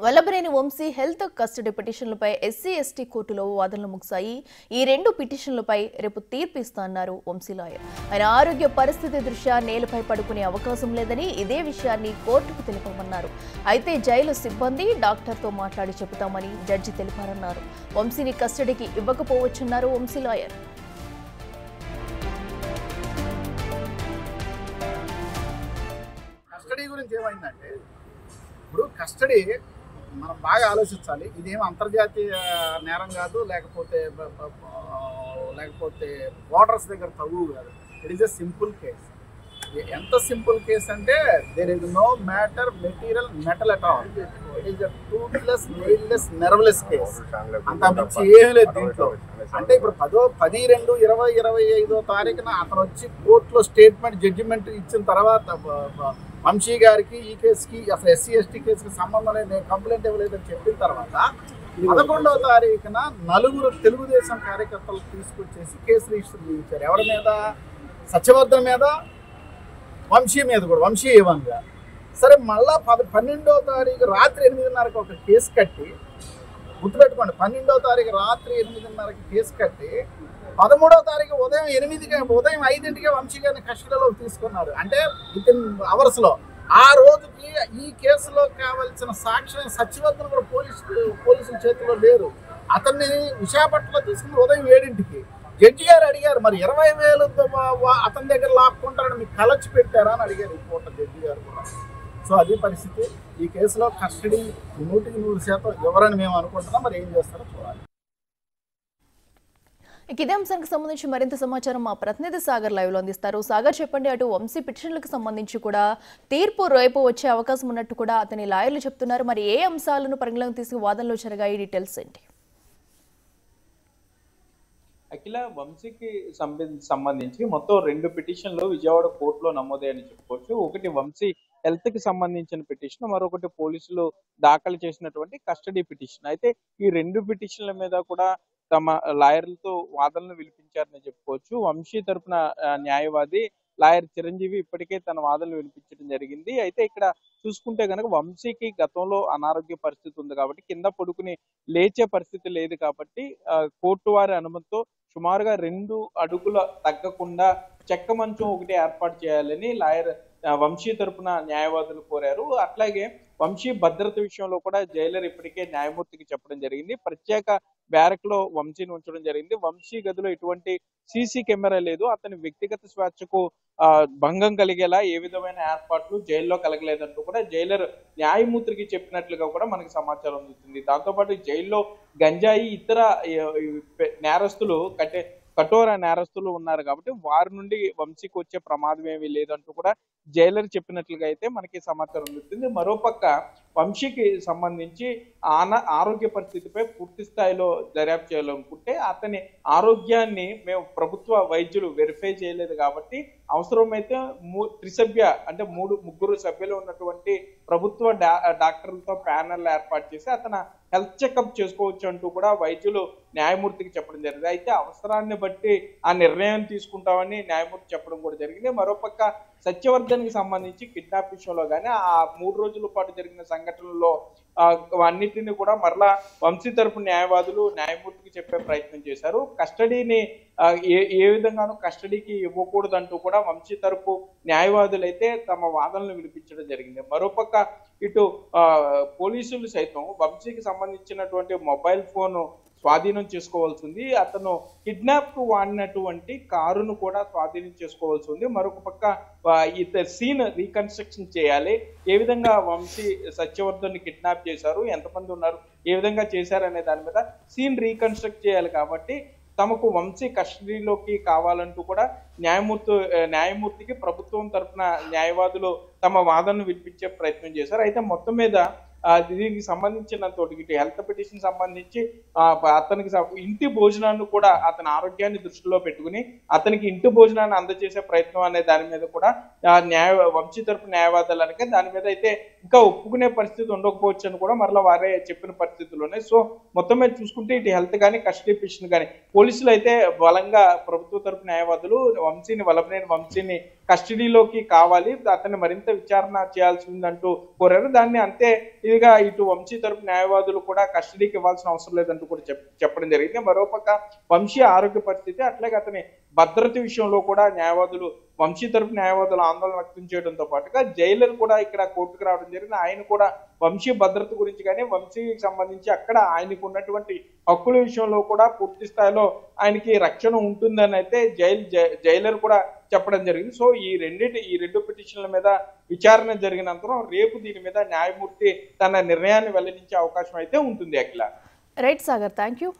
Vallabhaneni Vamsi health custody పిటిషన్లపై SC ST కోర్టులో వాదనలు ముగిశాయి. ఈ రెండు పిటిషన్లపై రేపు తీర్పు ఇస్తారన్నారు వంశీ లాయర్. ఆయన ఆరోగ్య పరిస్థితి దృష్ట్యా నేలపై పడుకునే అవకాశం లేదని ఇదే విషయాన్ని కోర్టుకు తెలుపమన్నారు. అయితే జైలు సిబ్బంది డాక్టర్తో మాట్లాడి చెబుతామని జడ్జి తెలిపారన్నారు. వంశీని కస్టడీకి ఇవ్వకపోవచ్చన్నారు వంశీ లాయర్. కస్టడీ గురించి ఏమైందంటే ఇప్పుడు కస్టడీ మనం బాగా ఆలోచించాలి. ఇదేం అంతర్జాతీయ నేరం కాదు, లేకపోతే బోర్డర్స్ దగ్గర తగువు కాదు. It is a simple case. ఎంత సింపుల్ కేస్ అంటే there is no matter material metal at all. It is a toothless nailless nerveless case. అంత మించి ఏమీ లేదు దీంట్లో. అంటే ఇప్పుడు 10/2/2025 తారీఖున అతను వచ్చి కోర్టులో స్టేట్మెంట్ జడ్జిమెంట్ ఇచ్చిన తర్వాత వంశీ గారికి ఈ కేసుకి అసలు ఎస్సీ ఎస్టీ కేసుకి సంబంధం లేదు, నేను కంప్లైంట్ ఇవ్వలేదని చెప్పిన తర్వాత 11వ తారీఖున 4 తెలుగుదేశం కార్యకర్తలు తీసుకొచ్చేసి కేసు రిజిస్టర్ చేయించారు. ఎవరి మీద? సత్యవర్ధన్ మీద, వంశీ మీద కూడా, వంశీ ఏవన్గా. సరే, మళ్ళా 12వ తారీఖు రాత్రి 8:30కి ఒక కేసు కట్టి, గుర్తుపెట్టుకోండి, 12వ తారీఖు రాత్రి 8:30కి కేసు కట్టి 13వ తారీఖు ఉదయం 5ంటికే వంశీ గారిని కస్టడీలోకి తీసుకున్నారు. అంటే వితిన్ అవర్స్లో. ఆ రోజుకి ఈ కేసులో కావాల్సిన సాక్ష్యం సత్యవర్ధన్ కూడా పోలీసుల చేతిలో లేరు. అతన్ని విశాఖపట్నంలో తీసుకుని ఉదయం 7ంటికి జడ్జి గారు అడిగారు, మరి 20,000 అతని దగ్గర లాక్కుంటారని మీకు కలచి పెట్టారా అని అడిగారు రిపోర్టర్ జడ్జి గారు కూడా. సో అది పరిస్థితి. ఈ కేసులో కస్టడీ 100% ఎవరని మేము అనుకుంటున్నాం. మరి ఏం చేస్తారో చూడాలి. ఇదే అంశానికి సంబంధించి మరింత సమాచారం మా ప్రతినిధి సాగర్ లైవ్ లో అందిస్తారు. సాగర్, చెప్పండి, అటు వంశీ పిటిషన్లకు సంబంధించి కూడా తీర్పు రేపు వచ్చే అవకాశం ఉన్నట్టు కూడా అతని లాయర్లు చెప్తున్నారు. మరి ఏ అంశాలను పరిగణలోకి తీసుకు వాదనలో జరిగాయి? డీటెయిల్స్ ఏంటి? అఖిల, వంశీకి సంబంధించి మొత్తం 2 పిటిషన్లు విజయవాడ కోర్టులో నమోదయ్యని చెప్పుకోవచ్చు. ఒకటి వంశీ హెల్త్ కి సంబంధించిన పిటిషన్, మరొకటి పోలీసులు దాఖలు చేసినటువంటి కస్టడీ పిటిషన్. అయితే ఈ 2 పిటిషన్ల మీద కూడా తమ లాయర్లతో వాదనలు వినిపించారని చెప్పుకోవచ్చు. వంశీ తరపున న్యాయవాది లాయర్ చిరంజీవి ఇప్పటికే తన వాదనలు వినిపించడం జరిగింది. అయితే ఇక్కడ చూసుకుంటే కనుక వంశీకి గతంలో అనారోగ్య పరిస్థితి ఉంది కాబట్టి, కింద పడుకుని లేచే పరిస్థితి లేదు కాబట్టి కోర్టు వారి అనుమతితో సుమారుగా 2 అడుగుల తగ్గకుండా చెక్క మంచం ఒకటి ఏర్పాటు చేయాలని లాయర్ వంశీ తరపున న్యాయవాదులు కోరారు. అట్లాగే వంశీ భద్రత విషయంలో కూడా జైలర్ ఇప్పటికే న్యాయమూర్తికి చెప్పడం జరిగింది. ప్రత్యేక బ్యారక్ లో వంశీని ఉంచడం జరిగింది. వంశీ గదిలో ఎటువంటి సీసీ కెమెరా లేదు. అతని వ్యక్తిగత స్వేచ్ఛకు భంగం కలిగేలా ఏ విధమైన ఏర్పాట్లు జైల్లో కలగలేదంటూ కూడా జైలర్ న్యాయమూర్తికి చెప్పినట్లుగా కూడా మనకి సమాచారం అందుతుంది. దాంతోపాటు జైల్లో గంజాయి, ఇతర నేరస్తులు కఠోర నేరస్తులు ఉన్నారు కాబట్టి వారి నుండి వంశీకి వచ్చే ప్రమాదం ఏమీ లేదంటూ కూడా జైలర్ చెప్పినట్లుగా అయితే మనకి సమాచారం అందుతుంది. మరోపక్క వంశీకి సంబంధించి ఆరోగ్య పరిస్థితిపై పూర్తి స్థాయిలో దర్యాప్తు చేయాలనుకుంటే అతని ఆరోగ్యాన్ని మేము ప్రభుత్వ వైద్యులు వెరిఫై చేయలేదు కాబట్టి అవసరమైతే త్రిసభ్య అంటే 3 సభ్యులు ఉన్నటువంటి ప్రభుత్వ డాక్టర్లతో ప్యానెల్ ఏర్పాటు చేసి అతను హెల్త్ చెకప్ చేసుకోవచ్చు అంటూ కూడా వైద్యులు న్యాయమూర్తికి చెప్పడం జరిగింది. అయితే అవసరాన్ని బట్టి ఆ నిర్ణయం తీసుకుంటామని న్యాయమూర్తి చెప్పడం కూడా జరిగింది. మరోపక్క సత్యవర్ధన్ కి సంబంధించి కిడ్నాప్ విషయంలో కానీ ఆ 3 రోజుల పాటు జరిగిన సంఘటనల్లో అన్నిటిని కూడా మరలా వంశీ తరపు న్యాయవాదులు న్యాయమూర్తికి చెప్పే ప్రయత్నం చేశారు. కస్టడీని ఏ విధంగానూ కస్టడీకి ఇవ్వకూడదంటూ కూడా వంశీ తరపు న్యాయవాదులు అయితే తమ వాదనలు వినిపించడం జరిగింది. మరోపక్క ఇటు పోలీసులు సైతం వంశీకి సంబంధించినటువంటి మొబైల్ ఫోన్ స్వాధీనం చేసుకోవాల్సి ఉంది. అతను కిడ్నాప్ కు వాడినటువంటి కారును కూడా స్వాధీనం చేసుకోవాల్సి ఉంది. మరొక పక్క సీన్ రీకన్స్ట్రక్షన్ చేయాలి. ఏ విధంగా వంశీ సత్యవర్ధన్ కిడ్నాప్ చేశారు, ఎంతమంది ఉన్నారు, ఏ విధంగా చేశారు అనే దాని మీద సీన్ రీకన్స్ట్రక్ట్ చేయాలి. కాబట్టి తమకు వంశీ కస్టడీలోకి కావాలంటూ కూడా న్యాయమూర్తికి ప్రభుత్వం తరఫున న్యాయవాదులు తమ వాదనను వినిపించే ప్రయత్నం చేశారు. అయితే మొత్తం మీద దీనికి సంబంధించినంత హెల్త్ పిటిషన్ సంబంధించి అతనికి ఇంటి భోజనాన్ని కూడా అతని ఆరోగ్యాన్ని దృష్టిలో పెట్టుకుని అతనికి ఇంటి భోజనాన్ని అందజేసే ప్రయత్నం అనే దాని మీద కూడా వంశీ తరపు న్యాయవాదాలకే దాని మీద అయితే ఇంకా ఒప్పుకునే పరిస్థితి ఉండకపోవచ్చు అని కూడా మరలా వారే చెప్పిన పరిస్థితుల్లోనే. సో మొత్తం మీద చూసుకుంటే ఇటు హెల్త్ కానీ కస్టడీ పిటిషన్ కానీ పోలీసులు అయితే బలంగా ప్రభుత్వ తరపు న్యాయవాదులు వల్లభనేని వంశీని కస్టడీలోకి కావాలి, అతన్ని మరింత విచారణ చేయాల్సి ఉందంటూ కోరారు. దాన్ని అంతే ఇదిగా ఇటు వంశీ తరపు న్యాయవాదులు కూడా కస్టడీకి ఇవ్వాల్సిన అవసరం లేదంటూ కూడా చెప్పడం జరిగింది. మరోపక్క వంశీ ఆరోగ్య పరిస్థితి అట్లాగే అతని భద్రత విషయంలో కూడా వంశీ తరపు న్యాయవాదులు ఆందోళన వ్యక్తం చేయడంతో పాటుగా జైలర్ కూడా ఇక్కడ కోర్టుకు రావడం జరిగింది. ఆయన కూడా వంశీ భద్రత గురించి కానీ వంశీకి సంబంధించి అక్కడ ఆయనకు ఉన్నటువంటి హక్కుల విషయంలో కూడా పూర్తి స్థాయిలో ఆయనకి రక్షణ ఉంటుందని అయితే జైలర్ కూడా చెప్పడం జరిగింది. సో ఈ రెండు పిటిషన్ల మీద విచారణ జరిగినంతరం రేపు దీని మీద న్యాయమూర్తి తన నిర్ణయాన్ని వెల్లడించే అవకాశం అయితే ఉంటుంది. Akhila. Right Sagar, thank you.